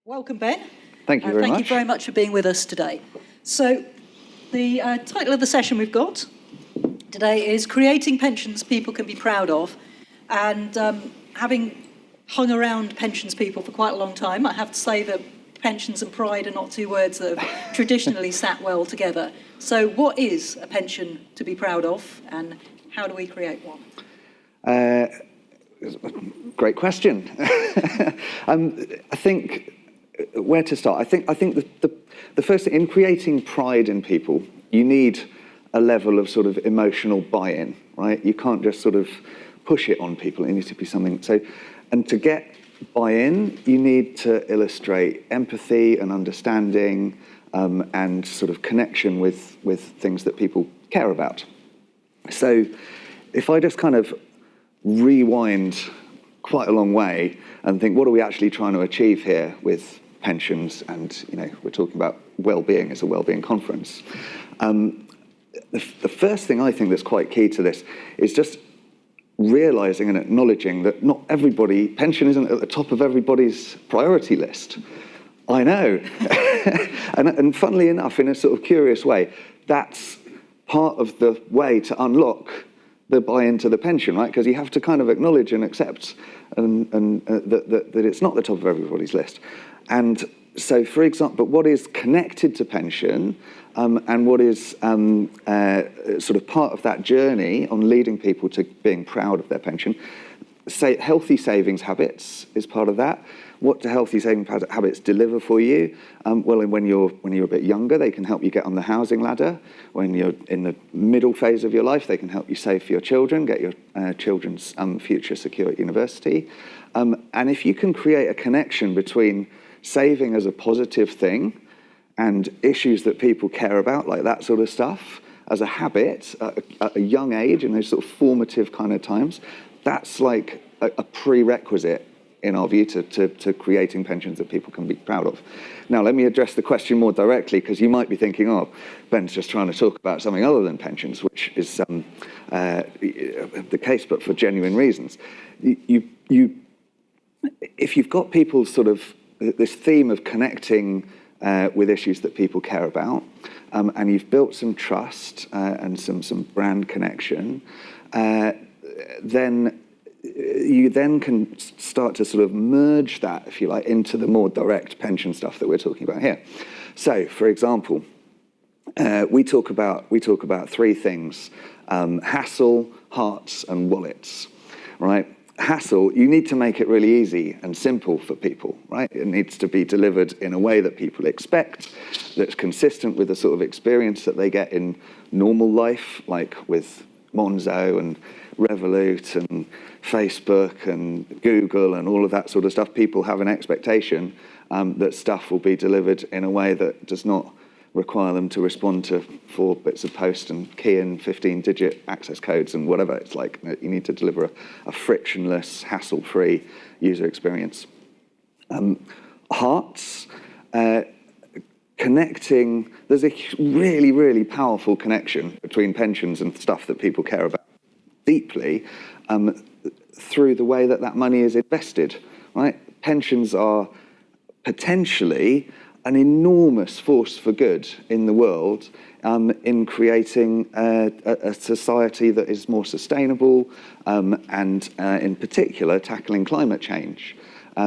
Welcome, Ben. Thank you very much. Thank you very much for being with us today. So the title of the session we've got today is Creating Pensions People Can Be Proud Of. And having hung around pensions people for quite a long time, I have to say that pensions and pride are not two words that have traditionally sat well together. So what is a pension to be proud of, and how do we create one? Great question. I think where to start. I think the first thing in creating pride in people, you need a level of sort of emotional buy-in, right? You can't just sort of push it on people. It needs to be something. So, and to get buy-in, you need to illustrate empathy and understanding and sort of connection with things that people care about. So, if I just kind of rewind quite a long way and think, what are we actually trying to achieve here with pensions? And, you know, we're talking about well-being as a well-being conference. The first thing I think that's quite key to this is just realising and acknowledging that not everybody, pension isn't at the top of everybody's priority list. I know. and funnily enough, in a sort of curious way, that's part of the way to unlock the buy-in to the pension, right? Because you have to kind of acknowledge and accept that it's not the top of everybody's list. And so, for example, but what is connected to pension and what is sort of part of that journey on leading people to being proud of their pension, say healthy savings habits is part of that. What do healthy saving habits deliver for you? Well, when you're a bit younger, they can help you get on the housing ladder. When you're in the middle phase of your life, they can help you save for your children, get your children's future secure at university. And if you can create a connection between saving as a positive thing and issues that people care about, like that sort of stuff, as a habit at a young age, in those sort of formative kind of times, that's like a prerequisite in our view to creating pensions that people can be proud of. Now, let me address the question more directly, because you might be thinking, oh, Ben's just trying to talk about something other than pensions, which is the case, but for genuine reasons. If you've got people sort of this theme of connecting with issues that people care about, and you've built some trust and some brand connection, then you then can start to sort of merge that, if you like, into the more direct pension stuff that we're talking about here. So, for example, we talk about three things: hassle, hearts, and wallets. Right? Hassle, you need to make it really easy and simple for people, right? It needs to be delivered in a way that people expect, that's consistent with the sort of experience that they get in normal life, like with Monzo and Revolut and Facebook and Google and all of that sort of stuff. People have an expectation that stuff will be delivered in a way that does not require them to respond to 4 bits of post and key in 15-digit access codes and whatever. It's like you need to deliver a frictionless, hassle-free user experience. Hearts, connecting, there's a really, really powerful connection between pensions and stuff that people care about deeply through the way that money is invested, right? Pensions are potentially an enormous force for good in the world in creating a society that is more sustainable and in particular tackling climate change. I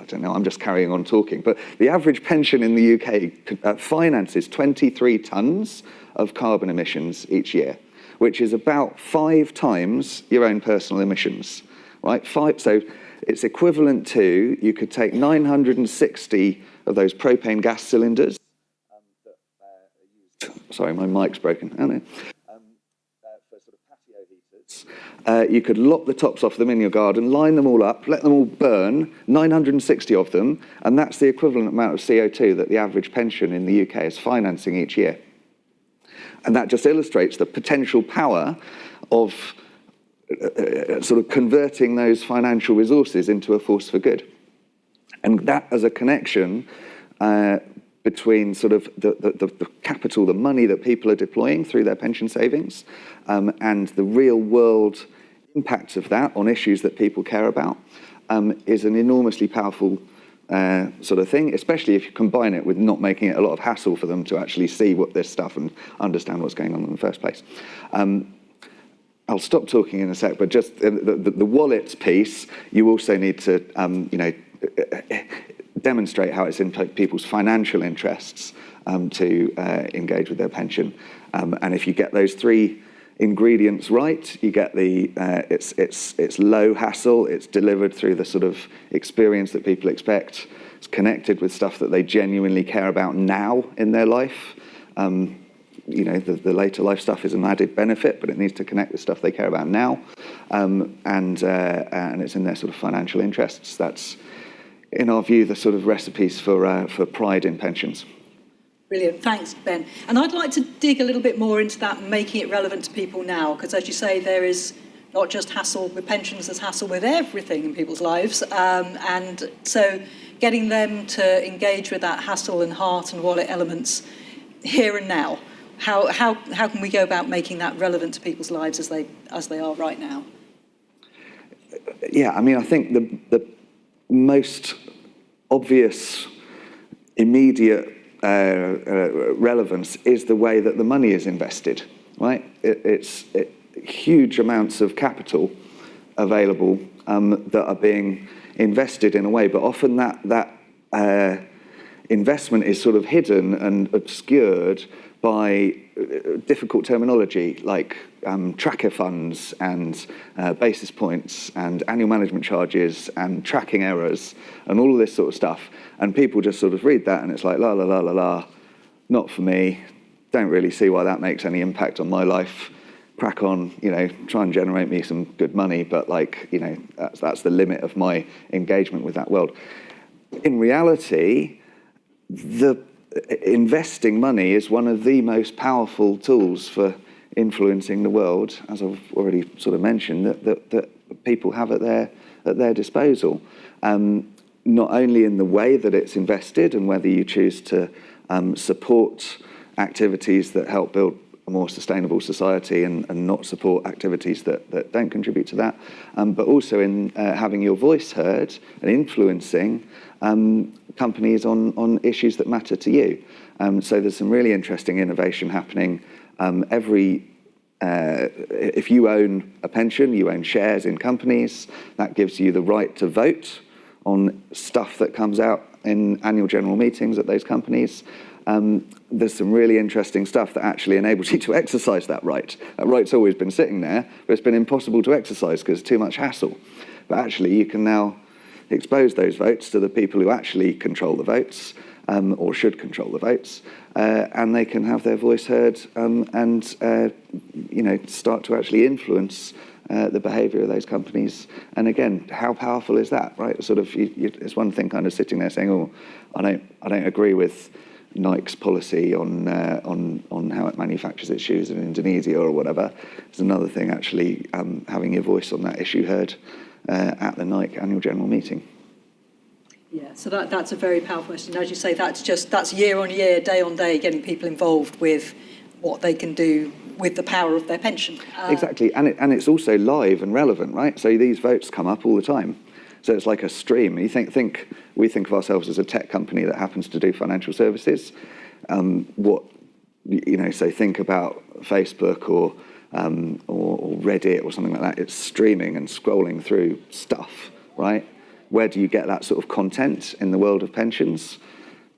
don't know, I'm just carrying on talking, but the average pension in the UK finances 23 tonnes of carbon emissions each year, which is about 5 times your own personal emissions, right? So it's equivalent to, you could take 960 of those propane gas cylinders that are used, sorry, my mic's broken, I don't know, for sort of patio heaters. You could lop the tops off them in your garden, line them all up, let them all burn, 960 of them, and that's the equivalent amount of CO2 that the average pension in the UK is financing each year. And that just illustrates the potential power of sort of converting those financial resources into a force for good. And that as a connection between sort of the capital, the money that people are deploying through their pension savings and the real world impact of that on issues that people care about, is an enormously powerful sort of thing, especially if you combine it with not making it a lot of hassle for them to actually see what this stuff and understand what's going on in the first place. I'll stop talking in a sec, but just the wallets piece, you also need to, demonstrate how it's in people's financial interests to engage with their pension. And if you get those three ingredients right, you get the it's low hassle, it's delivered through the sort of experience that people expect, it's connected with stuff that they genuinely care about now in their life. The later life stuff is an added benefit, but it needs to connect with stuff they care about now, and it's in their sort of financial interests. That's, in our view, the sort of recipes for pride in pensions. Brilliant, thanks, Ben. And I'd like to dig a little bit more into that and making it relevant to people now, because as you say, there is not just hassle with pensions, there's hassle with everything in people's lives. And so getting them to engage with that hassle and heart and wallet elements here and now. How can we go about making that relevant to people's lives as they are right now? Yeah, I mean, I think the most obvious, immediate relevance is the way that the money is invested, right? It's huge amounts of capital available that are being invested in a way, but often that investment is sort of hidden and obscured by difficult terminology like tracker funds and basis points and annual management charges and tracking errors and all of this sort of stuff. And people just sort of read that and it's like, la, la, la, la, la, not for me, don't really see why that makes any impact on my life. Crack on, try and generate me some good money, but that's the limit of my engagement with that world. In reality, investing money is one of the most powerful tools for influencing the world, as I've already sort of mentioned, that people have at their disposal. Not only in the way that it's invested and whether you choose to support activities that help build a more sustainable society and not support activities that don't contribute to that, but also in having your voice heard and influencing companies on issues that matter to you. So there's some really interesting innovation happening. If you own a pension, you own shares in companies, that gives you the right to vote on stuff that comes out in annual general meetings at those companies. There's some really interesting stuff that actually enables you to exercise that right. That right's always been sitting there, but it's been impossible to exercise because it's too much hassle. But actually, you can now expose those votes to the people who actually control the votes, or should control the votes, and they can have their voice heard and start to actually influence the behaviour of those companies. And again, how powerful is that, right? Sort of, it's one thing kind of sitting there saying, "Oh, I don't agree with Nike's policy on how it manufactures its shoes in Indonesia or whatever." There's another thing actually having your voice on that issue heard at the Nike annual general meeting. Yeah, so that's a very powerful question. As you say, that's year on year, day on day, getting people involved with what they can do with the power of their pension. Exactly, and it's also live and relevant, right? So these votes come up all the time. So it's like a stream. You we think of ourselves as a tech company that happens to do financial services. So think about Facebook or Reddit or something like that. It's streaming and scrolling through stuff, right? Where do you get that sort of content in the world of pensions?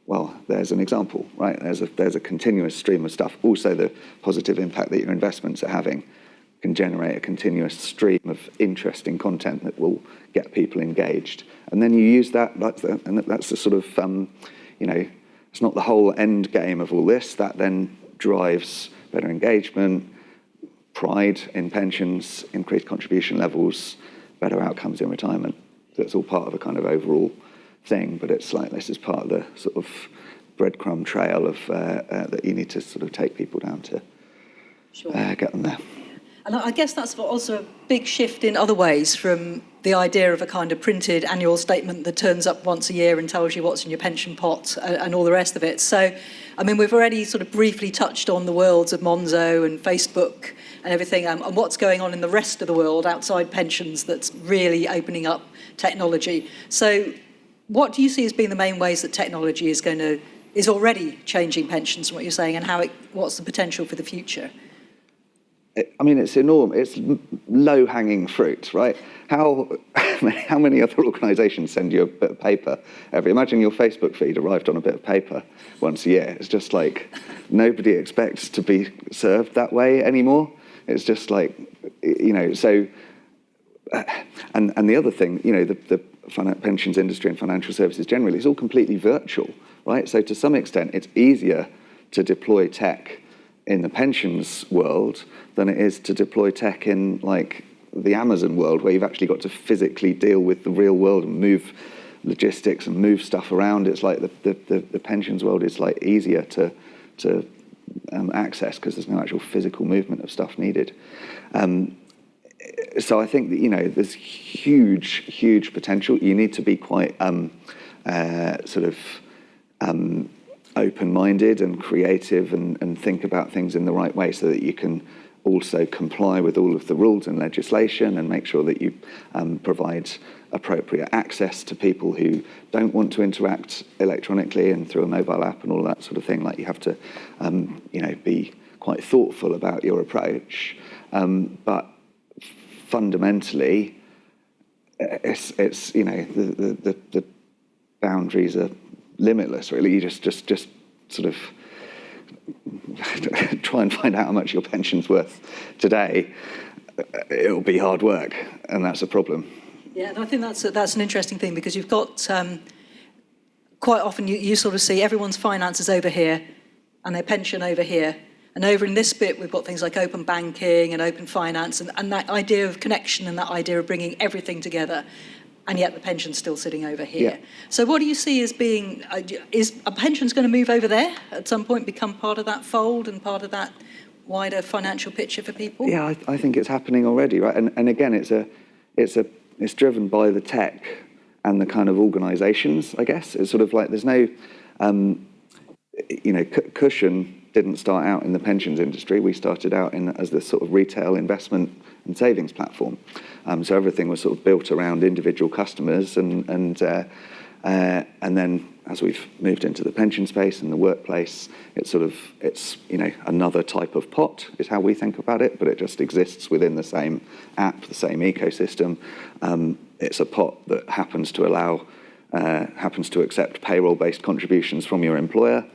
Well, there's an example, right? There's a continuous stream of stuff. Also, the positive impact that your investments are having can generate a continuous stream of interesting content that will get people engaged. And then you use that, and that's the sort of, it's not the whole end game of all this. That then drives better engagement, pride in pensions, increased contribution levels, better outcomes in retirement. So it's all part of a kind of overall thing, but it's like this is part of the sort of breadcrumb trail of that you need to sort of take people down to get them there. And I guess that's also a big shift in other ways from the idea of a kind of printed annual statement that turns up once a year and tells you what's in your pension pot and all the rest of it. So, I mean, we've already sort of briefly touched on the worlds of Monzo and Facebook and everything, and what's going on in the rest of the world outside pensions that's really opening up technology. So what do you see as being the main ways that technology is already changing pensions, from what you're saying, and what's the potential for the future? I mean, it's enormous. It's low-hanging fruit, right? How many other organisations send you a bit of paper imagine your Facebook feed arrived on a bit of paper once a year. It's just like nobody expects to be served that way anymore. It's just like, so, and the other thing, the pensions industry and financial services generally is all completely virtual, right? So to some extent, it's easier to deploy tech in the pensions world than it is to deploy tech in like the Amazon world, where you've actually got to physically deal with the real world and move logistics and move stuff around. It's like the pensions world is like easier to access because there's no actual physical movement of stuff needed. So I think that, there's huge potential. You need to be quite open-minded and creative and think about things in the right way so that you can also comply with all of the rules and legislation and make sure that you provide appropriate access to people who don't want to interact electronically and through a mobile app and all that sort of thing. Like you have to, be quite thoughtful about your approach. But fundamentally, it's the boundaries are limitless, really. You just sort of try and find out how much your pension's worth today. It'll be hard work, and that's a problem. Yeah, and I think that's an interesting thing, because you've got quite often you sort of see everyone's finances over here and their pension over here. And over in this bit, we've got things like open banking and open finance and that idea of connection and that idea of bringing everything together. And yet the pension's still sitting over here. Yeah. So what do you see as being, is a pension's going to move over there at some point, become part of that fold and part of that wider financial picture for people? Yeah, I think it's happening already, right? And again, it's driven by the tech and the kind of organisations, I guess. It's sort of like there's no, Cushon didn't start out in the pensions industry. We started out as this sort of retail investment and savings platform. So everything was sort of built around individual customers, and then as we've moved into the pension space and the workplace, it's another type of pot is how we think about it, but it just exists within the same app, the same ecosystem. It's a pot that happens to accept payroll-based contributions from your employer.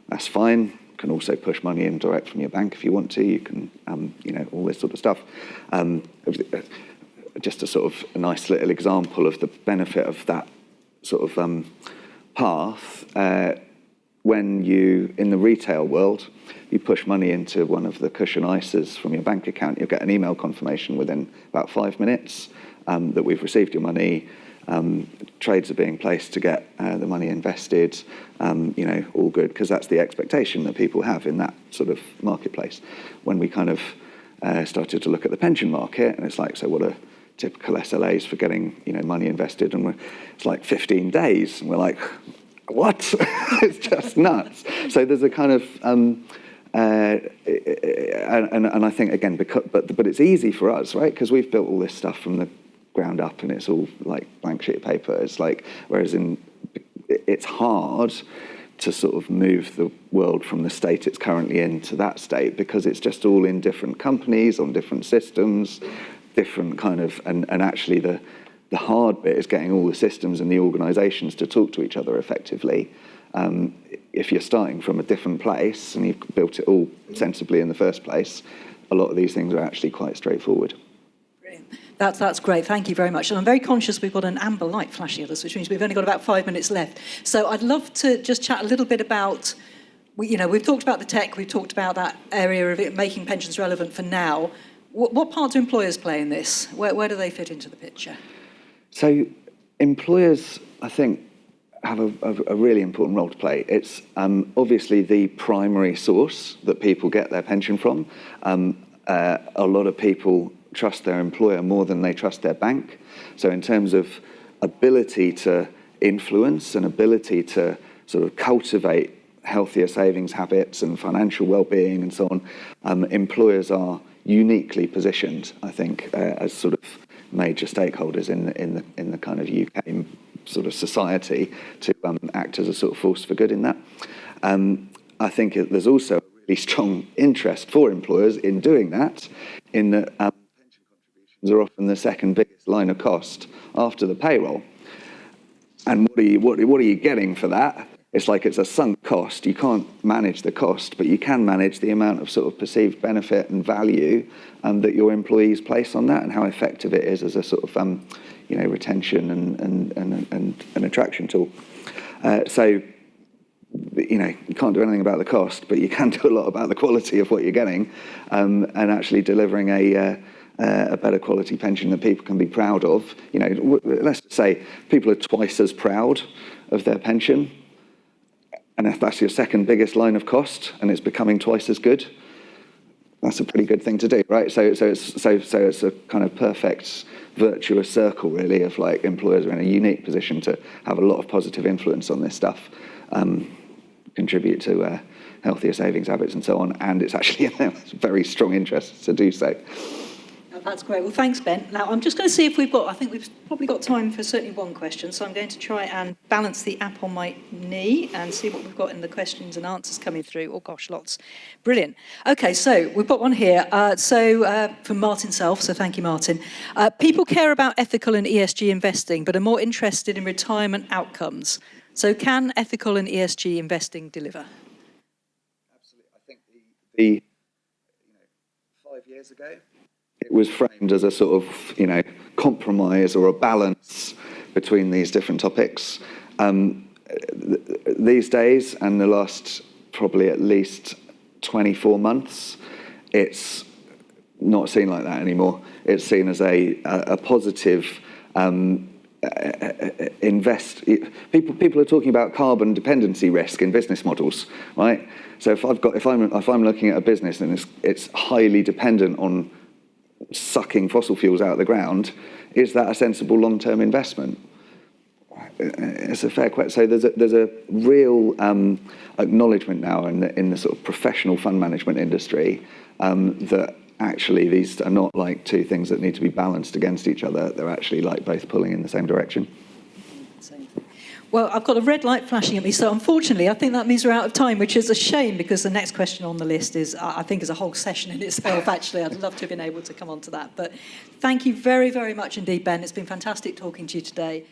That's fine. You can also push money in direct from your bank if you want to. You can, all this sort of stuff. Just a sort of a nice little example of the benefit of that sort of path. When you, in the retail world, you push money into one of the Cushon ISAs from your bank account, you'll get an email confirmation within about 5 minutes that we've received your money. Trades are being placed to get the money invested, all good, because that's the expectation that people have in that sort of marketplace. When we kind of started to look at the pension market, and it's like, so what are typical SLAs for getting money invested? And it's like 15 days, and we're like, what? It's just nuts. So there's a kind of, and I think again, but it's easy for us, right? Because we've built all this stuff from the ground up, and it's all like blank sheet of paper. It's like, whereas it's hard to sort of move the world from the state it's currently in to that state, because it's just all in different companies on different systems, different kind of, and actually the hard bit is getting all the systems and the organisations to talk to each other effectively. If you're starting from a different place and you've built it all sensibly in the first place, a lot of these things are actually quite straightforward. That's great. Thank you very much. And I'm very conscious we've got an amber light flashing at us, which means we've only got about 5 minutes left. So I'd love to just chat a little bit about, we've talked about the tech, we've talked about that area of it making pensions relevant for now. What part do employers play in this? Where do they fit into the picture? So employers, I think, have a really important role to play. It's obviously the primary source that people get their pension from. A lot of people trust their employer more than they trust their bank. So in terms of ability to influence and ability to sort of cultivate healthier savings habits and financial well-being and so on, employers are uniquely positioned, I think, as sort of major stakeholders in the kind of UK sort of society to act as a sort of force for good in that. I think there's also a really strong interest for employers in doing that, in that pension contributions are often the second biggest line of cost after the payroll. And what are you getting for that? It's like it's a sunk cost. You can't manage the cost, but you can manage the amount of sort of perceived benefit and value that your employees place on that, and how effective it is as a sort of retention and attraction tool. So you can't do anything about the cost, but you can do a lot about the quality of what you're getting, and actually delivering a better quality pension that people can be proud of. Let's just say people are twice as proud of their pension, and if that's your second biggest line of cost and it's becoming twice as good, that's a pretty good thing to do, right? So it's a kind of perfect virtuous circle, really, of like employers are in a unique position to have a lot of positive influence on this stuff, contribute to healthier savings habits and so on, and it's actually in their very strong interest to do so. That's great. Well, thanks, Ben. Now, I'm just going to see if I think we've probably got time for certainly one question, so I'm going to try and balance the app on my knee and see what we've got in the questions and answers coming through. Oh, gosh, lots. Brilliant. OK, so we've got one here. From Martin Self, so thank you, Martin. People care about ethical and ESG investing, but are more interested in retirement outcomes. So can ethical and ESG investing deliver? Absolutely. I think 5 years ago, it was framed as a sort of, compromise or a balance between these different topics. These days, and the last probably at least 24 months, it's not seen like that anymore. It's seen as a positive People are talking about carbon dependency risk in business models, right? So if I'm looking at a business and it's highly dependent on sucking fossil fuels out of the ground, is that a sensible long-term investment? It's a fair question. So there's a real acknowledgement now in the sort of professional fund management industry that actually these are not like two things that need to be balanced against each other. They're actually like both pulling in the same direction. Well, I've got a red light flashing at me, so unfortunately, I think that means we're out of time, which is a shame because the next question on the list is a whole session in itself, actually. I'd love to have been able to come on to that. But thank you very, very much indeed, Ben. It's been fantastic talking to you today.